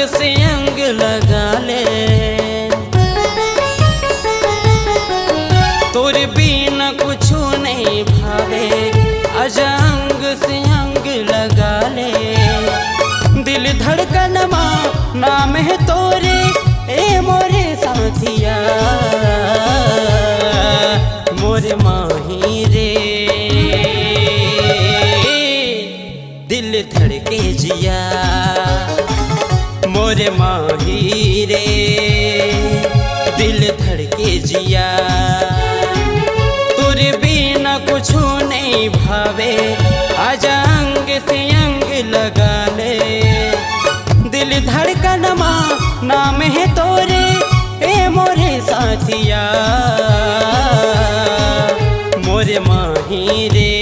से अंग लगा ले, तोर बिना कुछ नहीं भावे, आजा अंग से अंग लगा ले। दिल धड़कन माँ नाम है तोरे, ए मोरे साथिया मोरे माही रे। दिल धड़के जिया मोरे माही रे, दिल धड़के जिया। तोरे बिना कुछ नहीं भावे, आजा अंग से अंग लगा ले। दिल धड़कन माँ नाम है तोरे, ए मोरे साथिया मोरे माही रे।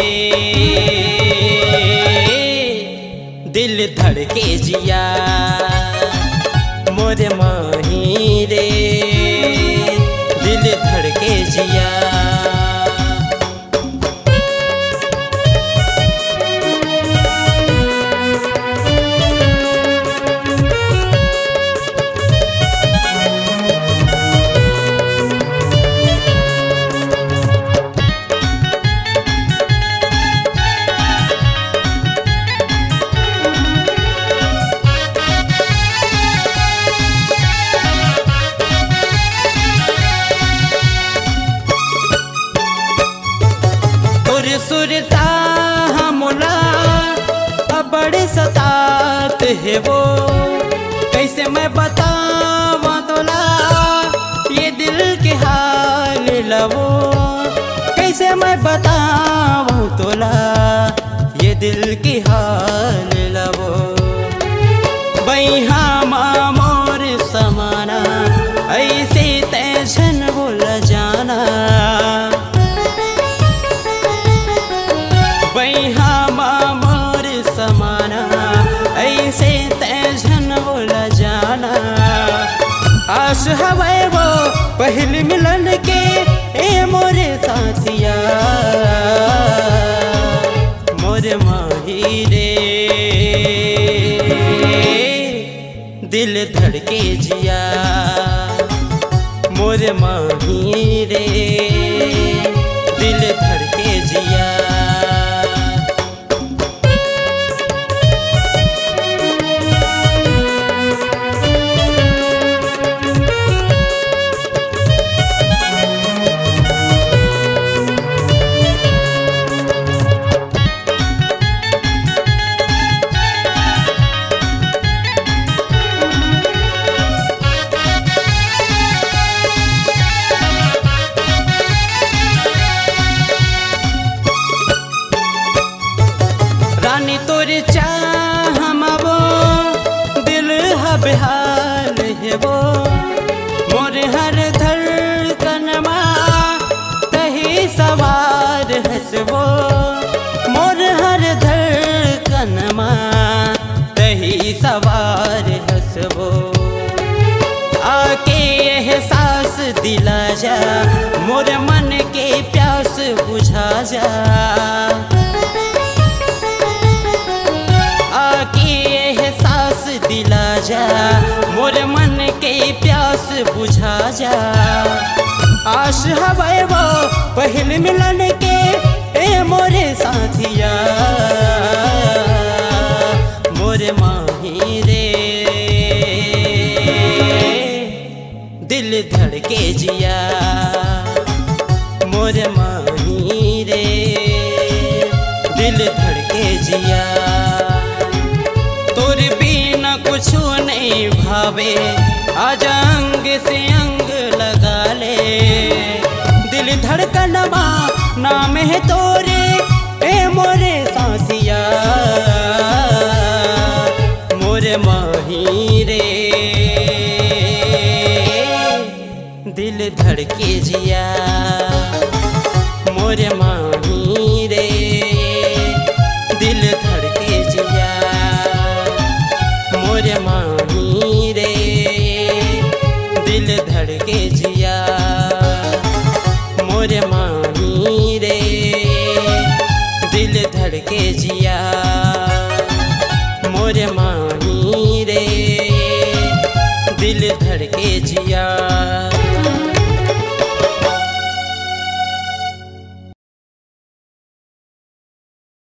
दिल धड़के जिया मोरे माही रे, दिल धड़के जिया। सुरता हमला बड़े सतात है वो, कैसे मैं बतावा तोला ये दिल के हाल लवो। कैसे मैं बतावा तोला ये दिल के हाल लवो। बैहा माँ मोर समाना, ऐसे तैसन बोल जाना। बैहा माँ मोर समाना, ऐसे तैसन बोल जाना। आस हवे वो पहले मिलन के, ए मोरे साथिया मोरे माही रे। दिल धड़के जिया मोरे माही रे, दिल धड़के जिया। रानी तोरे चाह वो दिल बेहाल है वो। मोर हर धड़कन माँ तही सवार हंस वो। मोर हर धड़कन माँ तही सवार हंस वो। आके एहसास दिला जा, मोर मन के प्यास बुझा जा। आके एहसास दिला जा, मोर मन के प्यास बुझा जा। आश हवे वो पहले मिलन के, ए मोरे साथिया मोरे माही रे। दिल धड़के जिया मोरे माही रे, दिल धड़के जिया। तोरे बिना कुछ नहीं भावे, आजा अंग से अंग लगा ले। दिल धड़कन माँ नाम है तोरे, ए मोरे साथिया मोरे माही रे। दिल धड़के जिया मोरे माही रे, दिल धड़के जिया मोरे माही रे। दिल धड़के जिया मोरे माही रे, दिल धड़के। के जिया मोरे माही रे। दिल धड़के जिया।